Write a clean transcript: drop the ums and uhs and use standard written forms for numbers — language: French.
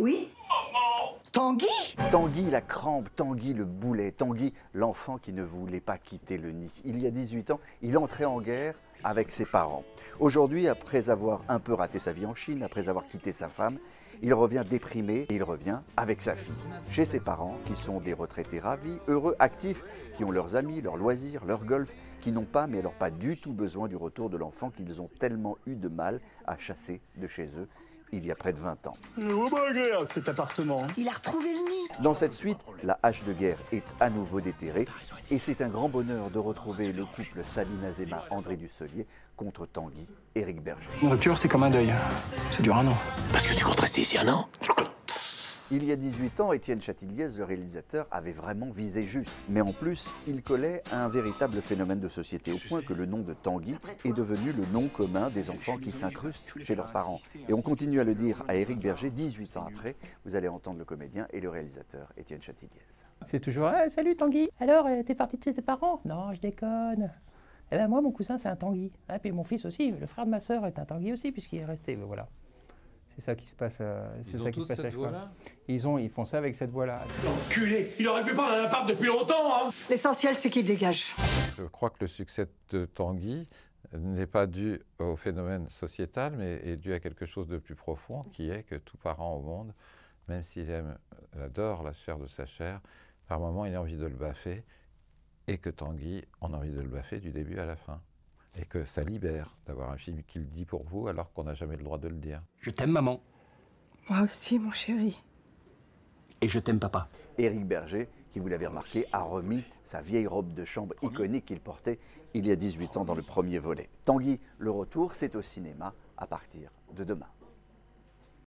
Oui? Tanguy? Tanguy la crampe, Tanguy le boulet, Tanguy l'enfant qui ne voulait pas quitter le nid. Il y a 18 ans, il entrait en guerre avec ses parents. Aujourd'hui, après avoir un peu raté sa vie en Chine, après avoir quitté sa femme, il revient déprimé et il revient avec sa fille. Chez ses parents, qui sont des retraités ravis, heureux, actifs, qui ont leurs amis, leurs loisirs, leur golf, qui n'ont pas, mais alors pas du tout besoin du retour de l'enfant qu'ils ont tellement eu de mal à chasser de chez eux il y a près de 20 ans. Cet appartement. Il a retrouvé le nid. Dans cette suite, la hache de guerre est à nouveau déterrée et c'est un grand bonheur de retrouver le couple Sabine Azéma, André Dusselier contre Tanguy, Éric Berger. Une rupture, c'est comme un deuil. Ça dure un an. Parce que tu comptes rester ici un an? Il y a 18 ans, Étienne Chatiliez, le réalisateur, avait vraiment visé juste. Mais en plus, il collait à un véritable phénomène de société, au point que le nom de Tanguy est devenu le nom commun des enfants qui s'incrustent chez leurs parents. Et on continue à le dire à Éric Berger, 18 ans après. Vous allez entendre le comédien et le réalisateur Étienne Chatiliez. C'est toujours « Salut Tanguy, alors t'es parti de chez tes parents ?» Non, je déconne. Eh ben moi, mon cousin, c'est un Tanguy. Et puis mon fils aussi, le frère de ma sœur est un Tanguy aussi, puisqu'il est resté. Voilà. C'est ça qui se passe. C'est ça qui se passe à chaque fois. Ils font ça avec cette voix-là. Enculé! Il aurait pu prendre un appart depuis longtemps, hein! L'essentiel, c'est qu'il dégage. Je crois que le succès de Tanguy n'est pas dû au phénomène sociétal, mais est dû à quelque chose de plus profond, qui est que tout parent au monde, même s'il adore la chair de sa chair, par moments il a envie de le baffer, et que Tanguy, on a envie de le baffer du début à la fin. Et que ça libère d'avoir un film qui le dit pour vous alors qu'on n'a jamais le droit de le dire. Je t'aime, maman. Moi aussi, mon chéri. Et je t'aime, papa. Éric Berger, qui vous l'avez remarqué, a remis sa vieille robe de chambre iconique qu'il portait il y a 18 ans dans le premier volet. Tanguy, le retour, c'est au cinéma à partir de demain.